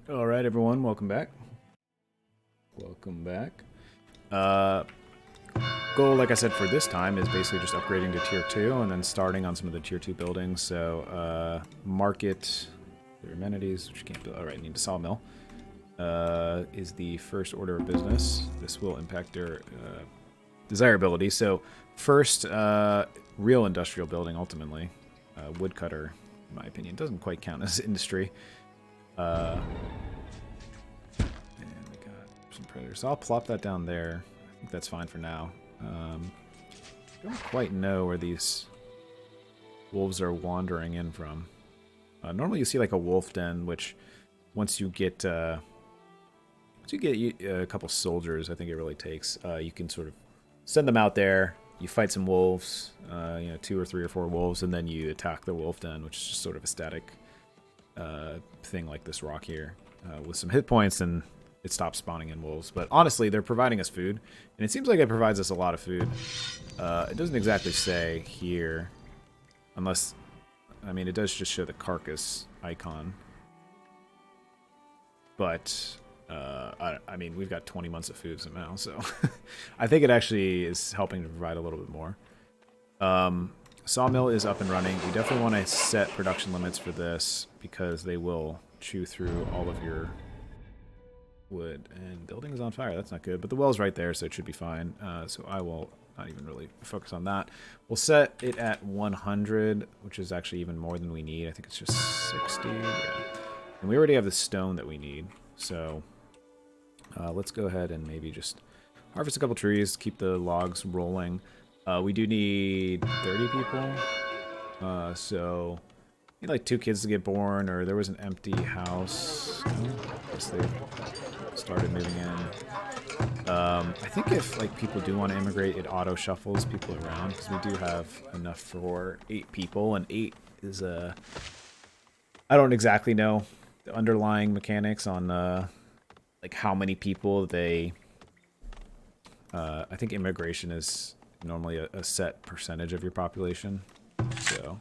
All right, everyone, welcome back. Welcome back. Uh, Goal, like I said, for this time is basically just upgrading to tier 2 and then starting on some of the tier 2 buildings. So, market, their amenities, which you can't build. All right, need a sawmill. Is the first order of business. This will impact their desirability. So, first, real industrial building, ultimately. Woodcutter, in my opinion, doesn't quite count as industry. And we got some predators. So I'll plop that down there. I think that's fine for now. Don't quite know where these wolves are wandering in from. Normally you see like a wolf den, which once you get a couple soldiers, I think it really takes. You can sort of send them out there. You fight some wolves, 2 or 3 or 4 wolves, and then you attack the wolf den, which is just sort of a static thing like this rock here with some hit points, and it stops spawning in wolves. But honestly, they're providing us food, and it seems like it provides us a lot of food. It doesn't exactly say here, unless, I mean, it does just show the carcass icon. But, I mean, we've got 20 months of food somehow, so I think it actually is helping to provide a little bit more. Sawmill is up and running. We definitely want to set production limits for this because they will chew through all of your wood. And building is on fire. That's not good. But the well's right there, so it should be fine. So I will not even really focus on that. We'll set it at 100, which is actually even more than we need. I think it's just 60. Yeah. And we already have the stone that we need. So let's go ahead and maybe just harvest a couple trees, keep the logs rolling. We do need 30 people. So need like 2 kids to get born, or there was an empty house. I guess they started moving in. I think if like people do want to immigrate, it auto shuffles people around because we do have enough for 8 people, and 8 is I don't exactly know the underlying mechanics on like how many people they. I think immigration is normally a set percentage of your population, so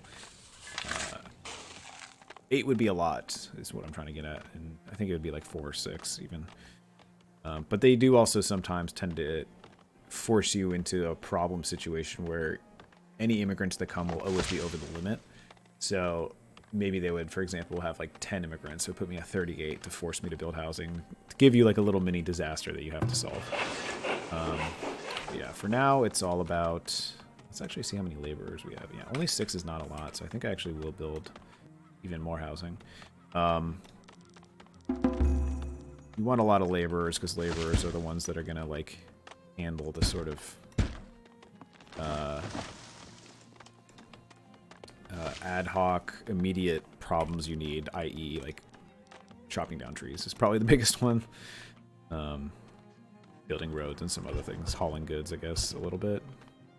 8 would be a lot, is what I'm trying to get at, and I think it would be like 4 or 6 even. But they do also sometimes tend to force you into a problem situation where any immigrants that come will always be over the limit. So maybe they would, for example, have like 10 immigrants, so put me at 38 to force me to build housing, to give you like a little mini disaster that you have to solve. Yeah, for now, it's all about... Let's actually see how many laborers we have. Yeah, only 6 is not a lot, so I think I actually will build even more housing. You want a lot of laborers, because laborers are the ones that are going to, like, handle the sort of ad hoc, immediate problems you need, i.e., like, chopping down trees is probably the biggest one. Building roads and some other things, hauling goods, I guess, a little bit.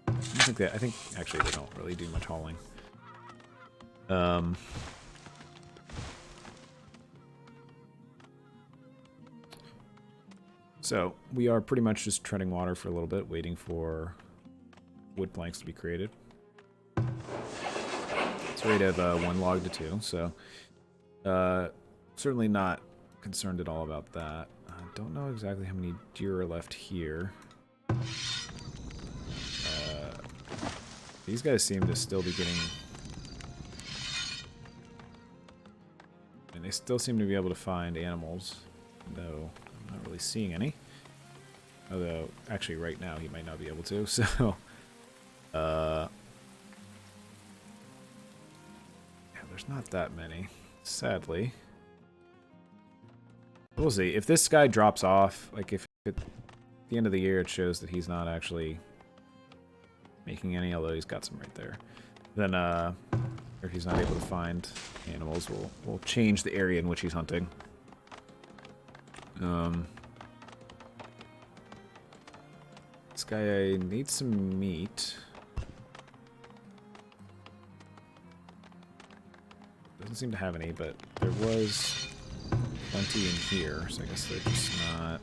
I think actually they don't really do much hauling. So we are pretty much just treading water for a little bit, waiting for wood planks to be created. It's rate of 1 log to 2, so certainly not concerned at all about that. Don't know exactly how many deer are left here. These guys seem to still be getting... And they still seem to be able to find animals, though I'm not really seeing any. Although, actually right now he might not be able to, so... yeah, there's not that many, sadly. We'll see. If this guy drops off, like if at the end of the year it shows that he's not actually making any, although he's got some right there, then if he's not able to find animals, we'll change the area in which he's hunting. This guy needs some meat. Doesn't seem to have any, but there was plenty in here, so I guess they're just not...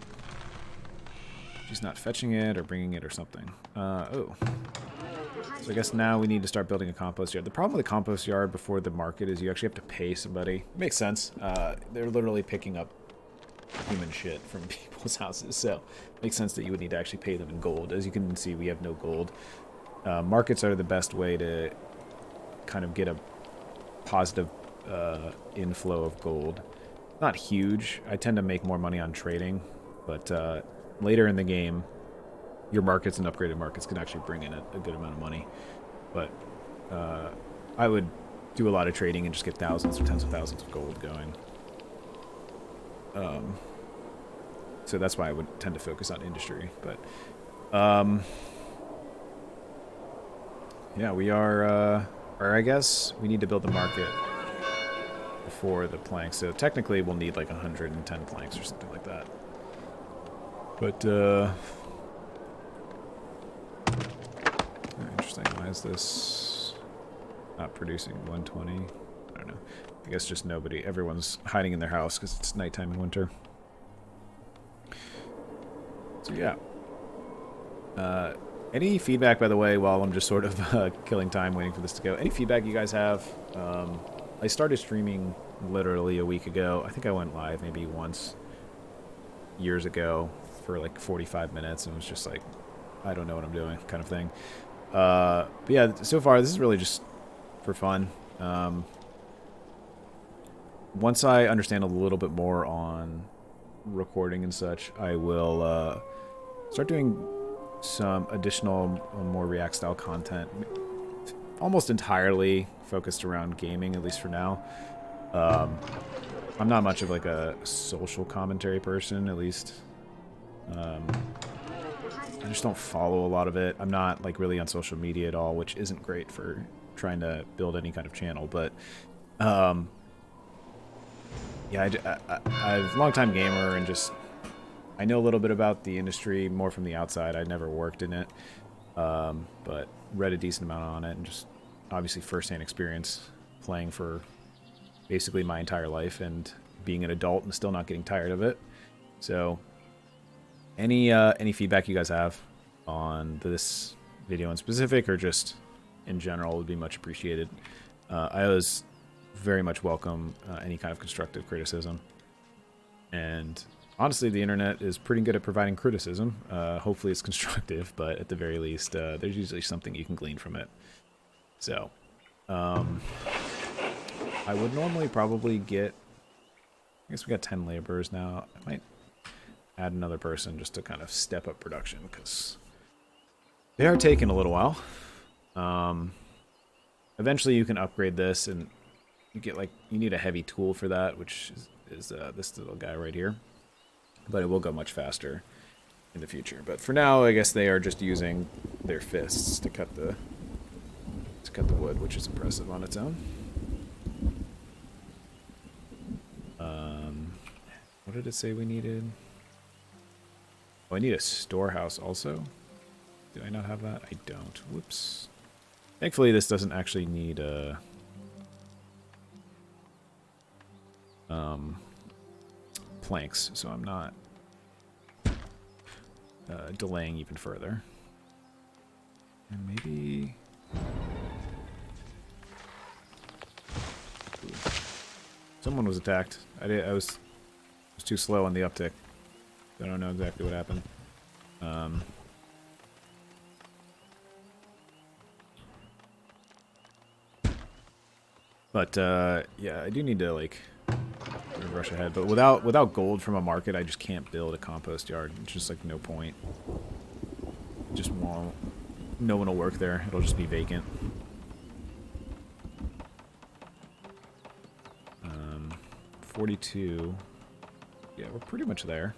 She's not fetching it or bringing it or something. Oh. So I guess now we need to start building a compost yard. The problem with the compost yard before the market is you actually have to pay somebody. It makes sense. They're literally picking up human shit from people's houses. So it makes sense that you would need to actually pay them in gold. As you can see, we have no gold. Markets are the best way to kind of get a positive inflow of gold. Not huge. I tend to make more money on trading, but later in the game, your markets and upgraded markets can actually bring in a good amount of money. But I would do a lot of trading and just get thousands or tens of thousands of gold going. So that's why I would tend to focus on industry. But yeah, we are, or I guess we need to build the market before the planks. So technically we'll need like 110 planks or something like that. But, interesting. Why is this not producing 120? I don't know. I guess just everyone's hiding in their house because it's nighttime in winter. So yeah. Any feedback, by the way, while I'm just sort of killing time waiting for this to go? Any feedback you guys have? I started streaming literally a week ago. I think I went live maybe once years ago for like 45 minutes and was just like, I don't know what I'm doing kind of thing. But yeah, so far this is really just for fun. Once I understand a little bit more on recording and such, I will start doing some additional, more React style content, almost entirely focused around gaming, at least for now. I'm not much of like a social commentary person, at least. I just don't follow a lot of it. I'm not like really on social media at all, which isn't great for trying to build any kind of channel. But yeah, I'm a long-time gamer and just I know a little bit about the industry more from the outside. I never worked in it, but read a decent amount on it and just obviously first-hand experience playing for basically my entire life and being an adult and still not getting tired of it. So any feedback you guys have on this video in specific or just in general would be much appreciated. I always very much welcome any kind of constructive criticism. And honestly, the internet is pretty good at providing criticism. Hopefully it's constructive, but at the very least, there's usually something you can glean from it. So, I would normally probably get, I guess we got 10 laborers now. I might add another person just to kind of step up production, because they are taking a little while. Eventually you can upgrade this, and you get like, you need a heavy tool for that, which is this little guy right here. But it will go much faster in the future. But for now, I guess they are just using their fists to cut the wood, which is impressive on its own. What did it say we needed? Oh, I need a storehouse also. Do I not have that? I don't. Whoops. Thankfully, this doesn't actually need a planks, so I'm not delaying even further. And maybe... Ooh. Someone was attacked. I was too slow on the uptick. I don't know exactly what happened. But yeah, I do need to like rush ahead. But without gold from a market, I just can't build a compost yard. It's just like no point. Just won't. No one will work there. It'll just be vacant. 42. Yeah, we're pretty much there.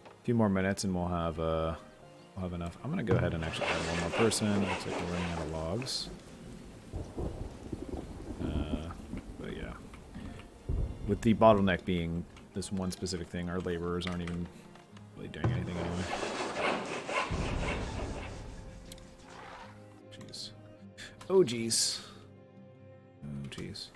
A few more minutes and we'll have enough. I'm gonna go ahead and actually add one more person. Looks like we're running out of logs. But yeah, with the bottleneck being this one specific thing, our laborers aren't even really doing anything anyway. Jeez. Oh jeez. Oh jeez.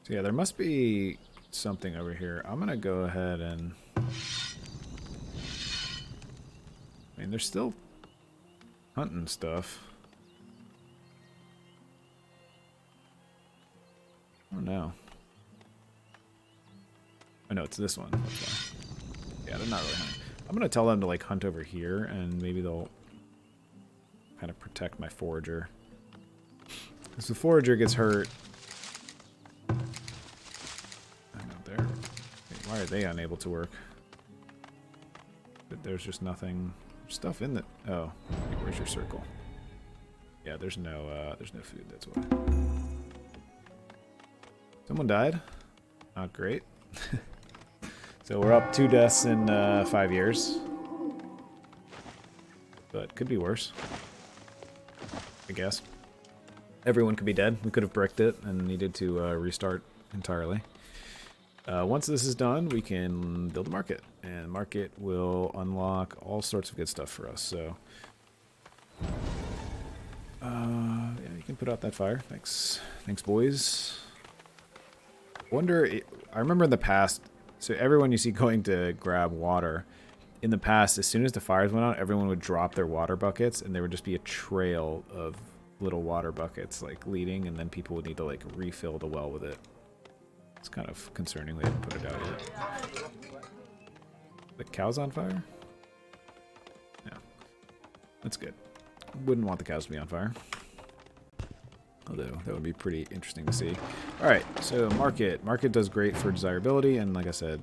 So yeah, there must be something over here. I'm gonna go ahead and... I mean, they're still hunting stuff. I don't know. I know it's this one. That's why. Yeah, they're not really hunting. I'm gonna tell them to like hunt over here, and maybe they'll kind of protect my forager. Because the forager gets hurt. I know they're. Wait, why are they unable to work? But there's just nothing. Stuff in the. Oh, where's your circle? Yeah, there's no food. That's why. Someone died. Not great. So we're up 2 deaths in 5 years. But could be worse. I guess. Everyone could be dead. We could have bricked it and needed to restart entirely. Once this is done, we can build a market. And market will unlock all sorts of good stuff for us. So, yeah, you can put out that fire. Thanks. Thanks, boys. I remember in the past, so everyone you see going to grab water, in the past, as soon as the fires went out, everyone would drop their water buckets, and there would just be a trail of little water buckets, like, leading, and then people would need to, like, refill the well with it. It's kind of concerning they haven't put it out yet. The cow's on fire? Yeah. That's good. Wouldn't want the cows to be on fire. Although, that would be pretty interesting to see. Alright, so market. Market does great for desirability, and like I said,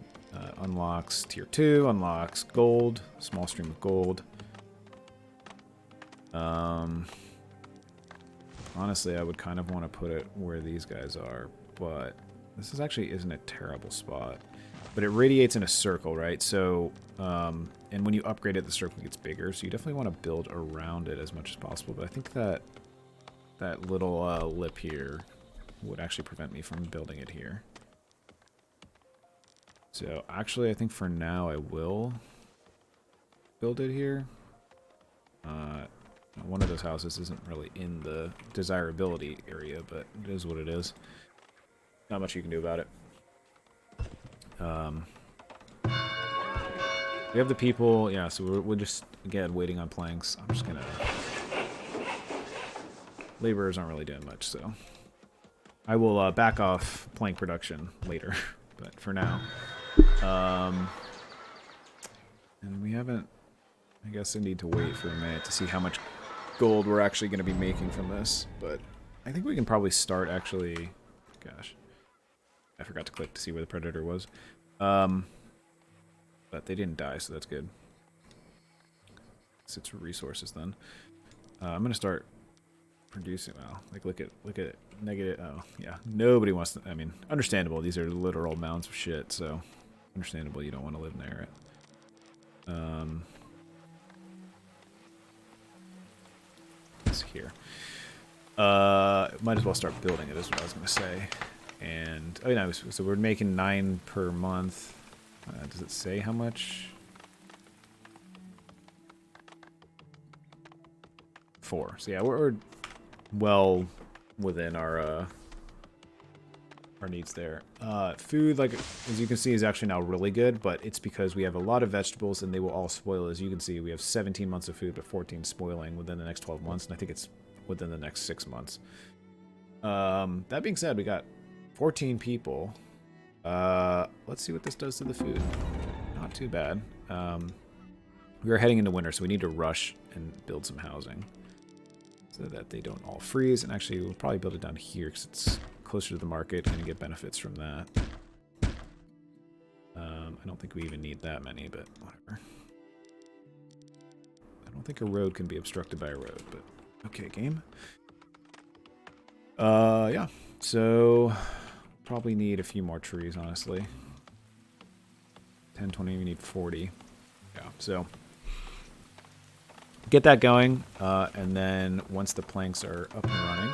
unlocks tier 2, unlocks gold, small stream of gold. Honestly, I would kind of want to put it where these guys are, but this actually isn't a terrible spot. But it radiates in a circle, right? So, and when you upgrade it, the circle gets bigger, so you definitely want to build around it as much as possible. But I think that little lip here would actually prevent me from building it here. So actually, I think for now I will build it here. One of those houses isn't really in the desirability area, but it is what it is. Not much you can do about it. We have the people, yeah, so we're just, again, waiting on planks. I'm just gonna... Laborers aren't really doing much, so... I will back off plank production later, but for now... and we haven't... I guess I need to wait for a minute to see how much gold we're actually going to be making from this, but I think we can probably start actually... Gosh. I forgot to click to see where the predator was. But they didn't die, so that's good. It's resources then. I'm going to start producing... Well, like look at negative... Oh, yeah. Nobody wants to... I mean, understandable. These are literal mounds of shit, so... Understandable you don't want to live in there, right? It's here. Might as well start building it, is what I was going to say. And... Oh, yeah, so we're making 9 per month. Does it say how much? 4. So yeah, we're well within our needs there. Food, like as you can see, is actually now really good, but it's because we have a lot of vegetables and they will all spoil. As you can see, we have 17 months of food, but 14 spoiling within the next 12 months, and I think it's within the next 6 months. That being said, we got 14 people. Let's see what this does to the food. Not too bad. We are heading into winter, so we need to rush and build some housing so that they don't all freeze. And actually, we'll probably build it down here because it's closer to the market and get benefits from that. I don't think we even need that many, but whatever. I don't think a road can be obstructed by a road, but okay, game. Yeah. So probably need a few more trees, honestly. 10, 20, we need 40. Yeah, so get that going, and then once the planks are up and running,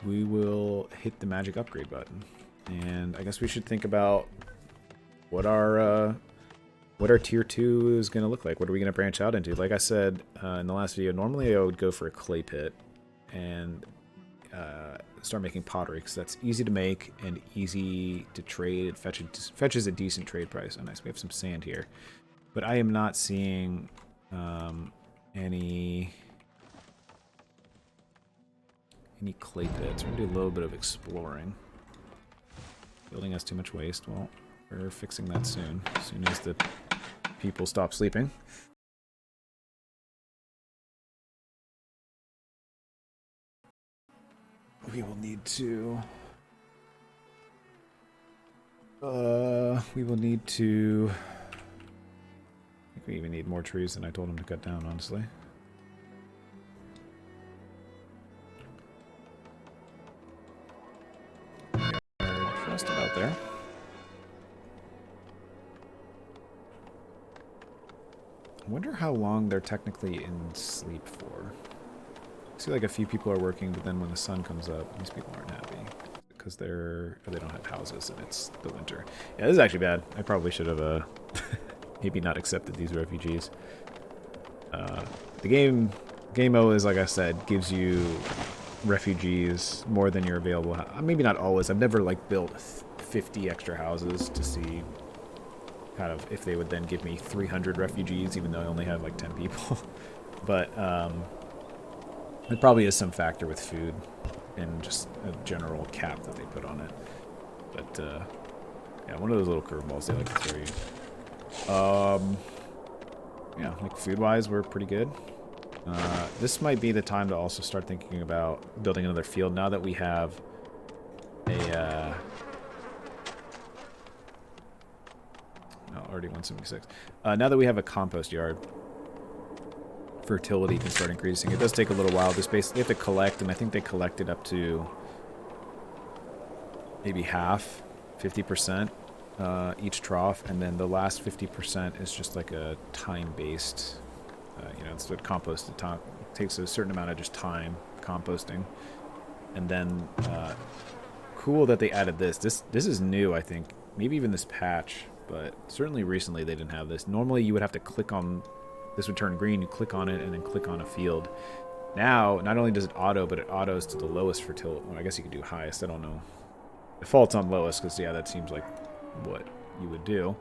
we will hit the magic upgrade button. And I guess we should think about what our tier 2 is going to look like. What are we going to branch out into? Like I said in the last video, normally I would go for a clay pit and start making pottery, because that's easy to make and easy to trade. It fetches a decent trade price. Oh, nice. We have some sand here. But I am not seeing any... any clay pits. We're going to do a little bit of exploring. Building has too much waste. Well, we're fixing that soon. As soon as the people stop sleeping. We will need to... we will need to... I think we even need more trees than I told him to cut down, honestly. We are just about there. I wonder how long they're technically in sleep for. I see like a few people are working, but then when the sun comes up, these people aren't happy because they don't have houses and it's the winter. Yeah, this is actually bad. I probably should have maybe not accepted these refugees. The game mode is, like I said, gives you refugees more than your available. Maybe not always. I've never like built 50 extra houses to see kind of if they would then give me 300 refugees, even though I only have like 10 people. But it probably is some factor with food and just a general cap that they put on it. But yeah, one of those little curveballs they like to throw you. Yeah, like food-wise, we're pretty good. This might be the time to also start thinking about building another field now that we have a... already 176. Now that we have a compost yard, fertility can start increasing. It does take a little while. This basically they have to collect, and I think they collected up to maybe half, 50% each trough, and then the last 50% is just like a time-based. You know, it's what compost it takes a certain amount of just time composting, and then cool that they added this. This is new, I think. Maybe even this patch, but certainly recently they didn't have this. Normally you would have to click on. This would turn green, you click on it, and then click on a field. Now, not only does it auto, but it autos to the lowest fertility. Well, I guess you could do highest, I don't know. Default's on lowest, because, yeah, that seems like what you would do.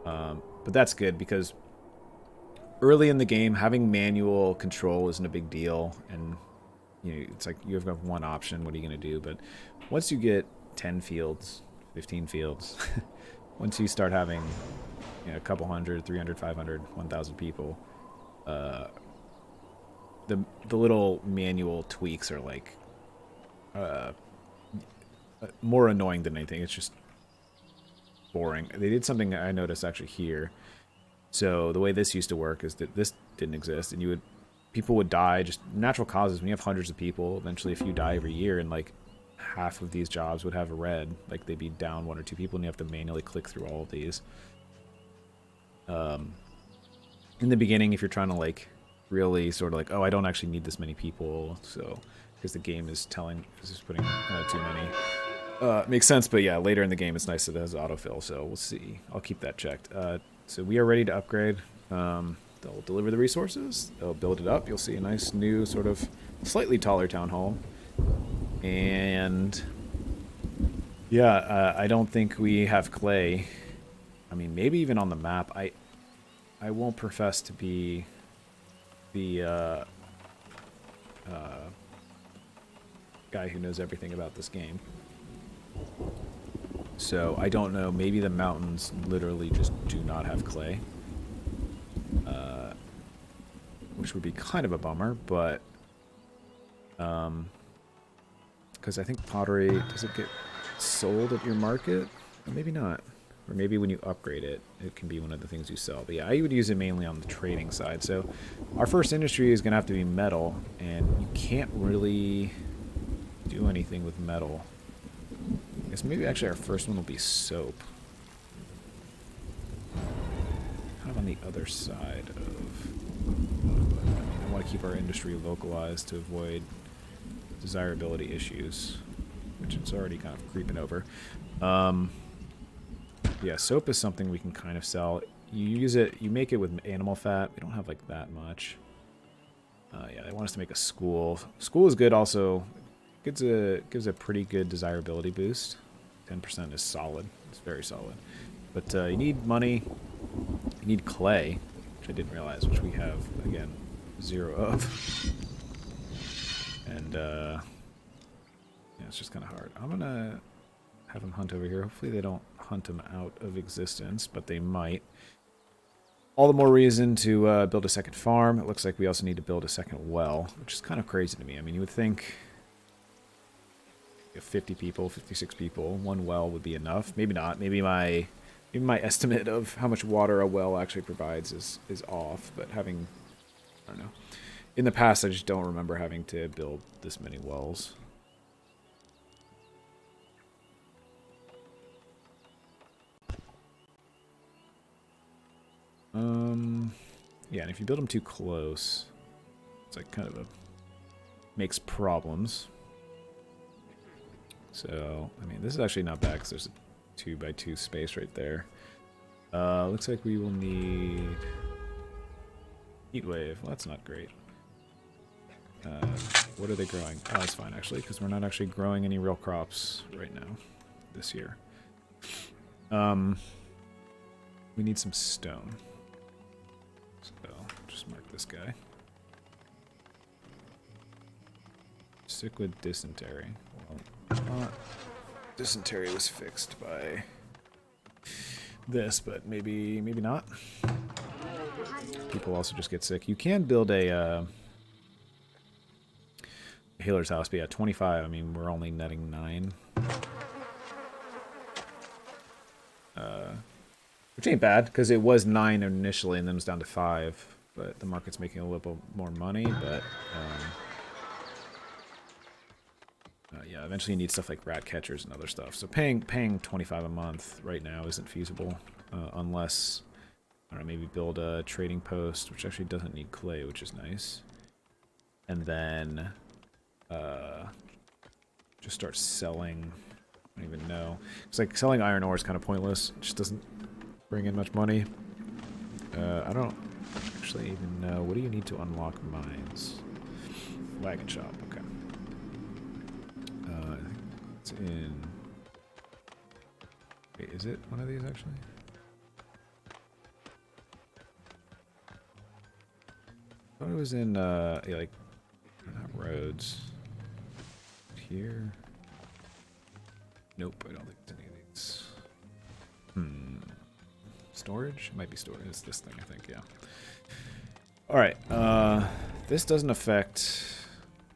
But that's good, because early in the game, having manual control isn't a big deal, and you know, it's like you have one option, what are you going to do? But once you get 10 fields, 15 fields, once you start having... You know, a couple hundred, 300, 500, 1,000 people. The little manual tweaks are like more annoying than anything. It's just boring. They did something I noticed actually here. So the way this used to work is that this didn't exist, and people would die just natural causes. When you have hundreds of people, eventually if you die every year, and like half of these jobs would have a red, like they'd be down 1 or 2 people, and you have to manually click through all of these. In the beginning, if you're trying to like really sort of like, oh, I don't actually need this many people, so because the game is just putting too many. Makes sense, but yeah, later in the game, it's nice that it has autofill, so we'll see. I'll keep that checked. So we are ready to upgrade. They'll deliver the resources. They'll build it up. You'll see a nice new sort of slightly taller town hall, and yeah, I don't think we have clay. I mean, maybe even on the map. I won't profess to be the guy who knows everything about this game. So I don't know. Maybe the mountains literally just do not have clay, which would be kind of a bummer. But because I think pottery, does it get sold at your market? Or maybe not. Or maybe when you upgrade it, it can be one of the things you sell. But yeah, I would use it mainly on the trading side. So our first industry is going to have to be metal, and you can't really do anything with metal. I guess maybe actually our first one will be soap. Kind of on the other side of... I want to keep our industry localized to avoid desirability issues, which it's already kind of creeping over. Yeah, soap is something we can kind of sell. You use it, you make it with animal fat. We don't have like that much. Yeah, they want us to make a school. School is good also. Gives a pretty good desirability boost. 10% is solid. It's very solid. But you need money. You need clay, which I didn't realize, which we have, again, 0 of. And Yeah, it's just kind of hard. I'm going to have them hunt over here. Hopefully they don't hunt them out of existence, but they might. All the more reason to build a second farm. It looks like we also need to build a second well, which is kind of crazy to me. I mean, you would think if 50 people, 56 people, one well would be enough. Maybe not. Maybe my estimate of how much water a well actually provides is off. But having, I don't know. In the past, I just don't remember having to build this many wells. Yeah, and if you build them too close, it's like kind of makes problems. So, I mean, this is actually not bad because there's a 2x2 space right there. Looks like we will need heat wave. Well, that's not great. What are they growing? Oh, that's fine actually, because we're not actually growing any real crops right now this year. We need some stone. So just mark this guy. Sick with dysentery. Well, dysentery was fixed by this, but maybe not. People also just get sick. You can build a healer's house, but yeah, 25. I mean, we're only netting 9. Which ain't bad, because it was 9 initially, and then it was down to 5. But the market's making a little more money, but yeah, eventually you need stuff like rat catchers and other stuff. So paying 25 a month right now isn't feasible, unless, I don't know, maybe build a trading post, which actually doesn't need clay, which is nice. And then just start selling. I don't even know. It's like selling iron ore is kind of pointless. It just doesn't bring in much money. I don't actually even know. What do you need to unlock mines? Wagon shop, okay. I think it's in... Wait, is it one of these actually? I thought it was in, yeah, like, not roads. Here? Nope, I don't think it's any of these. Storage? It might be storage. It's this thing, I think, yeah. Alright, this doesn't affect...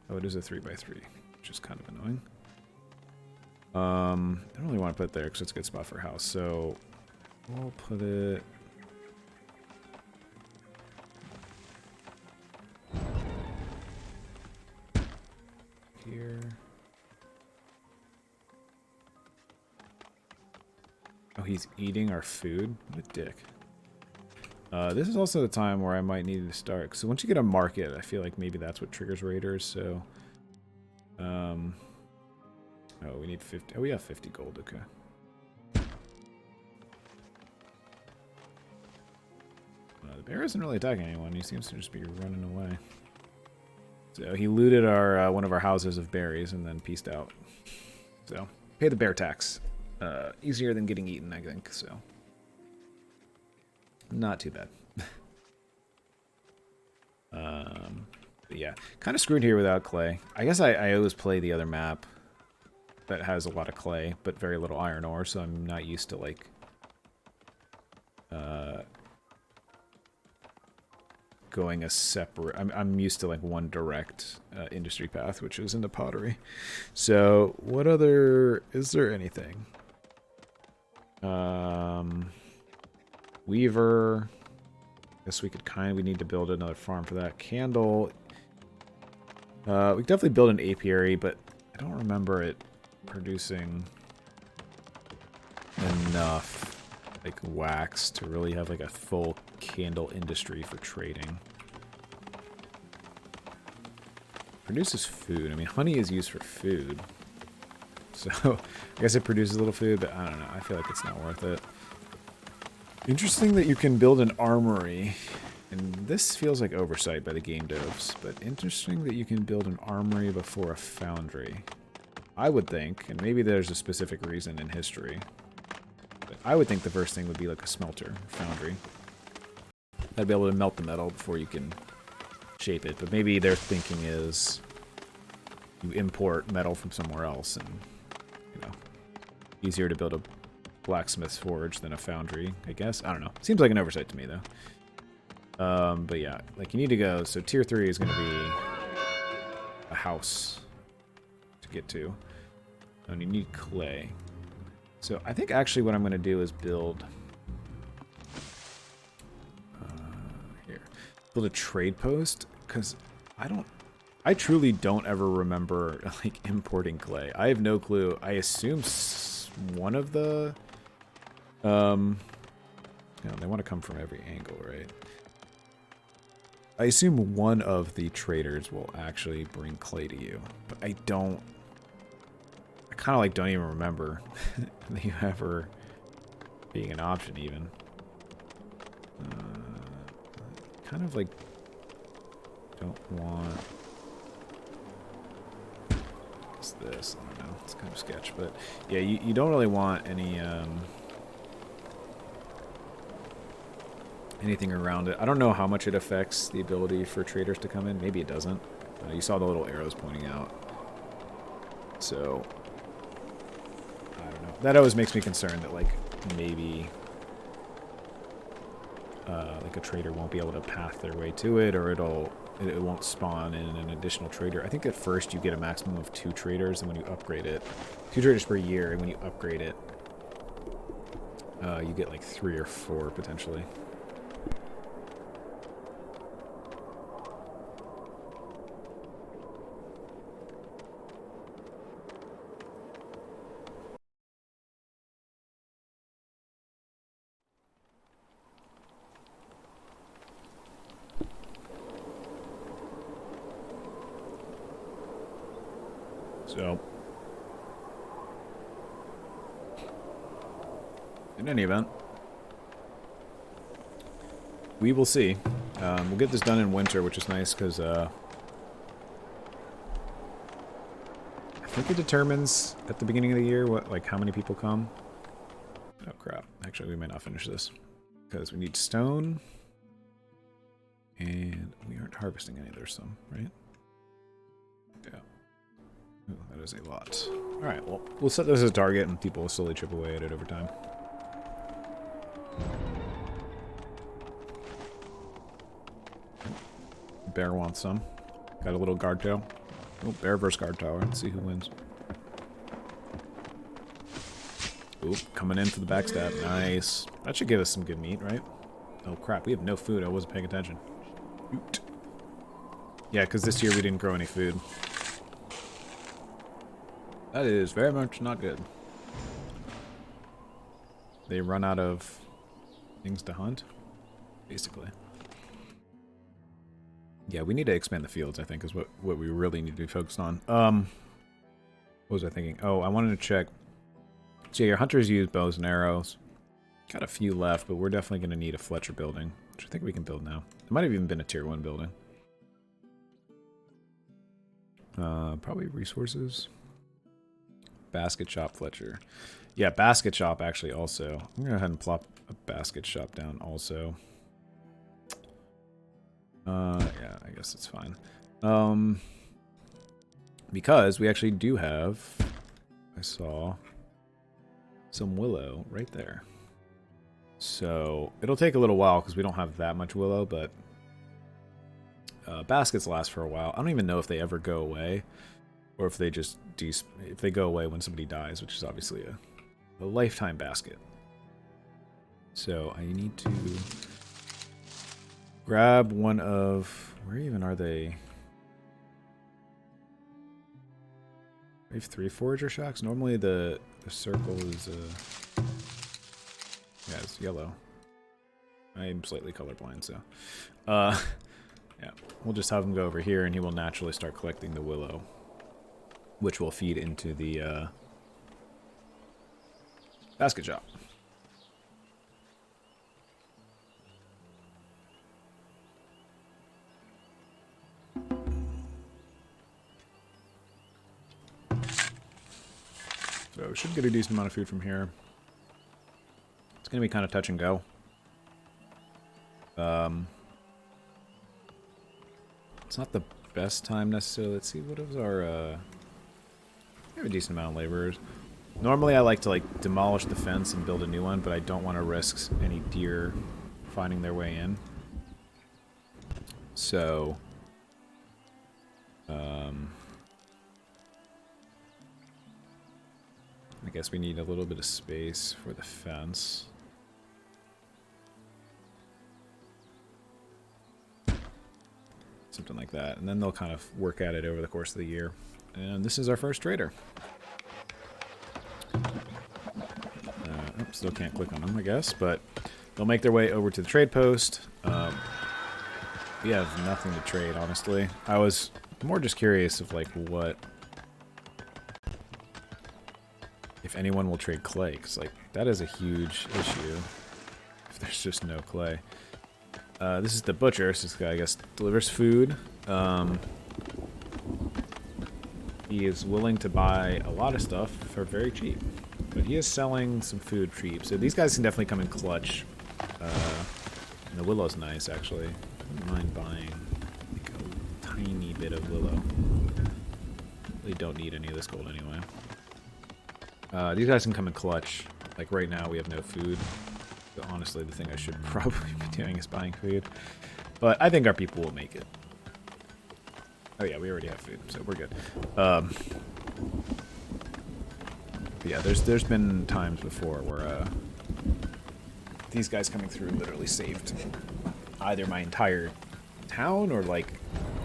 Oh, it is a 3x3, which is kind of annoying. I don't really want to put it there because it's a good spot for a house, so we'll put it... here. Oh, he's eating our food? What a dick. This is also the time where I might need to start. So once you get a market, I feel like maybe that's what triggers raiders. So, oh, we need 50. Oh, we have 50 gold. Okay. The bear isn't really attacking anyone. He seems to just be running away. So he looted our one of our houses of berries and then peaced out. So pay the bear tax. Easier than getting eaten, I think. So. Not too bad. But yeah, kind of screwed here without clay. I guess I always play the other map that has a lot of clay, but very little iron ore, so I'm not used to, like, going a separate... I'm used to, like, one direct industry path, which is into pottery. So, what other... Is there anything? Weaver. Guess we could we need to build another farm for that. Candle. We could definitely build an apiary, but I don't remember it producing enough, like, wax to really have, like, a full candle industry for trading. Produces food. I mean, honey is used for food. So, I guess it produces a little food, but I don't know. I feel like it's not worth it. Interesting that you can build an armory, and this feels like oversight by the game devs, but interesting that you can build an armory before a foundry. I would think, and maybe there's a specific reason in history, but I would think the first thing would be like a smelter, foundry. That'd be able to melt the metal before you can shape it, but maybe their thinking is you import metal from somewhere else, and you know, easier to build a blacksmith's forge than a foundry, I guess. I don't know. Seems like an oversight to me though. But yeah, like you need to go. So tier 3 is going to be a house to get to, and you need clay. So I think actually what I'm going to do is build build a trade post, because I truly don't ever remember like importing clay. I have no clue. I assume one of the they want to come from every angle, right? I assume one of the traders will actually bring clay to you, but I kind of like don't even remember you ever being an option even. Kind of like don't want what's this? I don't know. It's kind of sketch, but yeah, you don't really want any anything around it. I don't know how much it affects the ability for traders to come in. Maybe it doesn't. You saw the little arrows pointing out. So I don't know. That always makes me concerned that like maybe like a trader won't be able to path their way to it, or it won't spawn in an additional trader. I think at first you get a maximum of 2 traders, and when you upgrade it, 2 traders per year, and when you upgrade it, you get like 3 or 4 potentially. So, in any event, we will see. We'll get this done in winter, which is nice because I think it determines at the beginning of the year like how many people come. Oh crap! Actually, we might not finish this because we need stone, and we aren't harvesting any. There's some, right? Yeah. Ooh, that is a lot. Alright, well, we'll set this as a target, and people will slowly chip away at it over time. Bear wants some. Got a little guard tower. Oh, bear versus guard tower. Let's see who wins. Oop, coming in for the backstab. Nice. That should give us some good meat, right? Oh crap, we have no food. I wasn't paying attention. Oot. Yeah, because this year we didn't grow any food. That is very much not good. They run out of things to hunt, basically. Yeah, we need to expand the fields, I think, is what we really need to be focused on. What was I thinking? Oh, I wanted to check. So yeah, your hunters use bows and arrows. Got a few left, but we're definitely going to need a Fletcher building, which I think we can build now. It might have even been a tier 1 building. Probably resources. Basket shop Fletcher. Yeah, basket shop actually also. I'm going to go ahead and plop a basket shop down also. Yeah, I guess it's fine. Because we actually do have, I saw some willow right there. So it'll take a little while because we don't have that much willow, but baskets last for a while. I don't even know if they ever go away, or if they just if they go away when somebody dies, which is obviously a lifetime basket. So I need to grab one of, where even are they? We have 3 forager shacks. Normally the circle is yeah, it's yellow. I'm slightly colorblind, so yeah, we'll just have him go over here, and he will naturally start collecting the willow, which will feed into the basket shop. So we should get a decent amount of food from here. It's going to be kind of touch and go. It's not the best time necessarily. Let's see, what is our... we have a decent amount of laborers. Normally I like to like demolish the fence and build a new one, but I don't want to risk any deer finding their way in. So... I guess we need a little bit of space for the fence. Something like that. And then they'll kind of work at it over the course of the year. And this is our first trader. Still can't click on them, I guess, but they'll make their way over to the trade post. We have nothing to trade, honestly. I was more just curious of, like, what... if anyone will trade clay, because, like, that is a huge issue if there's just no clay. This is the butcher, so this guy, I guess, delivers food. He is willing to buy a lot of stuff for very cheap, but he is selling some food cheap. So these guys can definitely come in clutch. And the willow's nice, actually. I don't mind buying like a tiny bit of willow. Really don't need any of this gold anyway. These guys can come in clutch. Like right now we have no food. So honestly, the thing I should probably be doing is buying food. But I think our people will make it. Oh yeah, we already have food, so we're good. But yeah, there's been times before where these guys coming through literally saved either my entire town or like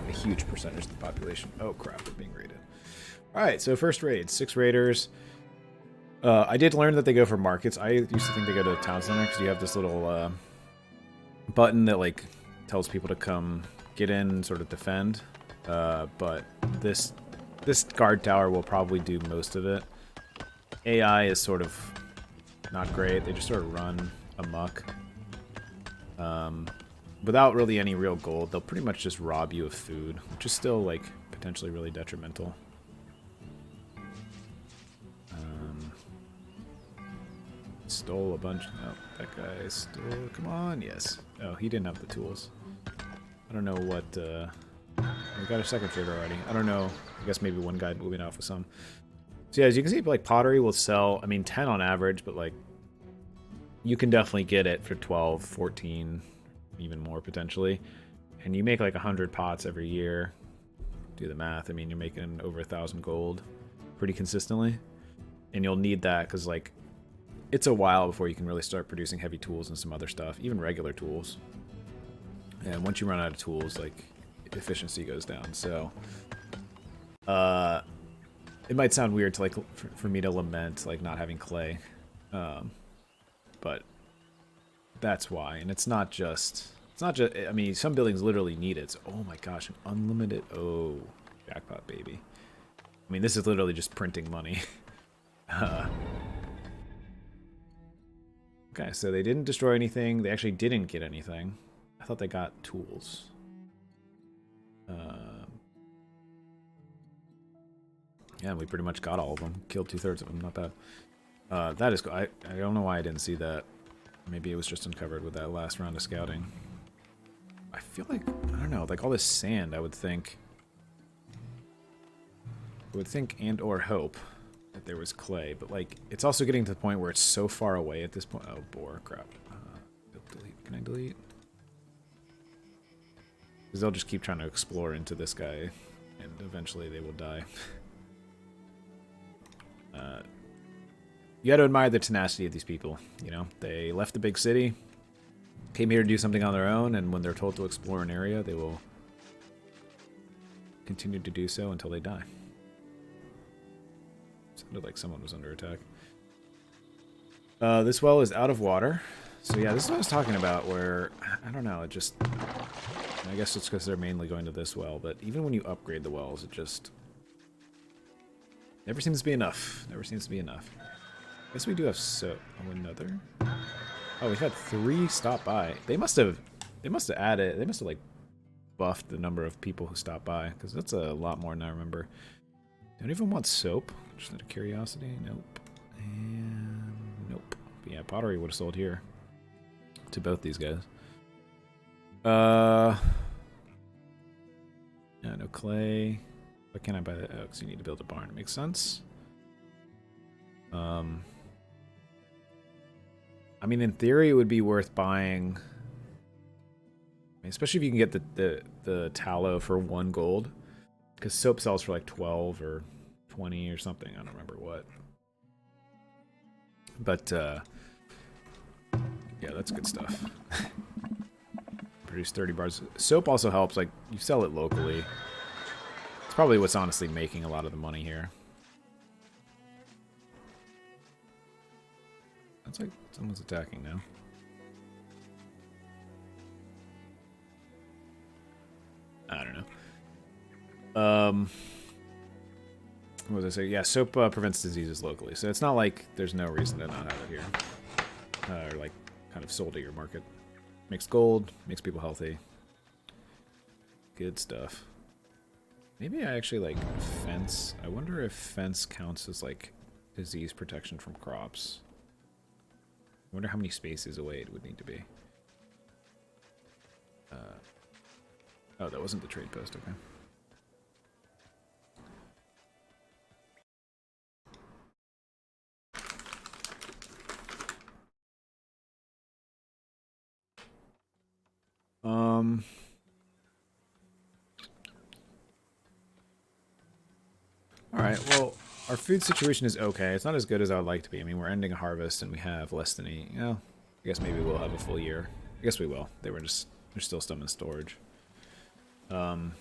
a huge percentage of the population. Oh crap, we're being raided. Alright, so first raid, 6 raiders. I did learn that they go for markets. I used to think they go to the town center because you have this little button that like tells people to come get in, sort of defend. But this guard tower will probably do most of it. AI is sort of not great. They just sort of run amok. Without really any real gold, they'll pretty much just rob you of food, which is still like potentially really detrimental. Stole a bunch. Oh, that guy stole. Come on, yes. Oh, he didn't have the tools. I don't know what. We got a second trader already. I don't know. I guess maybe one guy moving off with some. So yeah, as you can see, like pottery will sell. I mean, 10 on average, but like you can definitely get it for 12, 14, even more potentially. And you make like 100 pots every year. Do the math. I mean, you're making over 1,000 gold pretty consistently, and you'll need that because like. It's a while before you can really start producing heavy tools and some other stuff, even regular tools. And once you run out of tools, like, efficiency goes down. So, it might sound weird to like for me to lament like not having clay, but that's why. And it's not just. I mean, some buildings literally need it. So, oh my gosh, an unlimited. Oh, jackpot, baby. I mean, this is literally just printing money. Okay, so they didn't destroy anything. They actually didn't get anything. I thought they got tools. Yeah, we pretty much got all of them. Killed 2/3 of them. Not bad. That is cool. I don't know why I didn't see that. Maybe it was just uncovered with that last round of scouting. I feel like, I don't know, like all this sand, I would think and or hope that there was clay, but like it's also getting to the point where it's so far away at this point. Oh, boar, crap. Delete. Can I delete? Because they'll just keep trying to explore into this guy, and eventually they will die. You got to admire the tenacity of these people. You know, they left the big city, came here to do something on their own, and when they're told to explore an area, they will continue to do so until they die. Sounded like someone was under attack. This well is out of water. So yeah, this is what I was talking about, where, I don't know, it just... I guess it's because they're mainly going to this well, but even when you upgrade the wells, it just... never seems to be enough. Never seems to be enough. I guess we do have oh, another? Oh, we've had 3 stop by. They must have added... They must have, like, buffed the number of people who stop by, because that's a lot more than I remember. Don't even want soap. Just out of curiosity. Nope. And nope. But yeah, pottery would have sold here. To both these guys. Yeah, no clay. Why can't I buy that? Oh, because you need to build a barn. It makes sense. I mean, in theory, it would be worth buying. I mean, especially if you can get the tallow for 1 gold. Because soap sells for like 12 or 20 or something. I don't remember what. But, yeah, that's good stuff. Produce 30 bars. Soap also helps. Like, you sell it locally. It's probably what's honestly making a lot of the money here. That's like someone's attacking now. I don't know. What was I say? Yeah, soap prevents diseases locally, so it's not like there's no reason to not have it here. Or like kind of sold at your market. Makes gold, makes people healthy. Good stuff. Maybe I actually like fence. I wonder if fence counts as like disease protection from crops. I wonder how many spaces away it would need to be. Oh, that wasn't the trade post, okay. Alright, well, our food situation is okay. It's not as good as I would like to be. I mean, we're ending a harvest and we have less than I guess maybe we'll have a full year. I guess we will. They're still some in storage. Nice.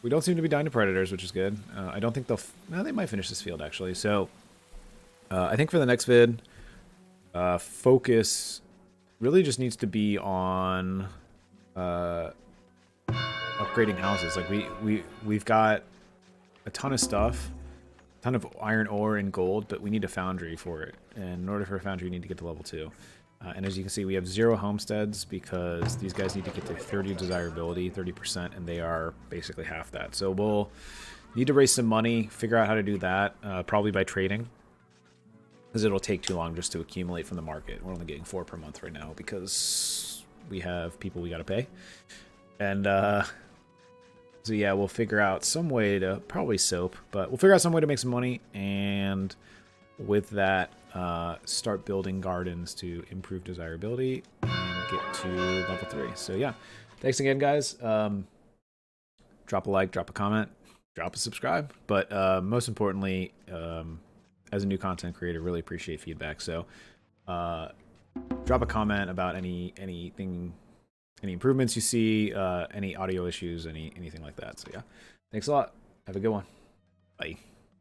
We don't seem to be dying to predators, which is good. I don't think they'll... No, they might finish this field, actually. So, I think for the next vid, focus really just needs to be on upgrading houses. Like, we've got a ton of stuff, a ton of iron ore and gold, but we need a foundry for it. And in order for a foundry, you need to get to level 2. And as you can see, we have 0 homesteads because these guys need to get to 30 desirability, 30%, and they are basically half that. So we'll need to raise some money, figure out how to do that, probably by trading, because it'll take too long just to accumulate from the market. We're only getting 4 per month right now because we have people we got to pay. And so yeah, we'll figure out some way to, probably soap, but we'll figure out some way to make some money, and with that, start building gardens to improve desirability and get to level 3. So yeah, thanks again, guys. Drop a like, drop a comment, drop a subscribe. But most importantly, as a new content creator, really appreciate feedback. So drop a comment about anything, any improvements you see, any audio issues, anything like that. So yeah, thanks a lot. Have a good one. Bye.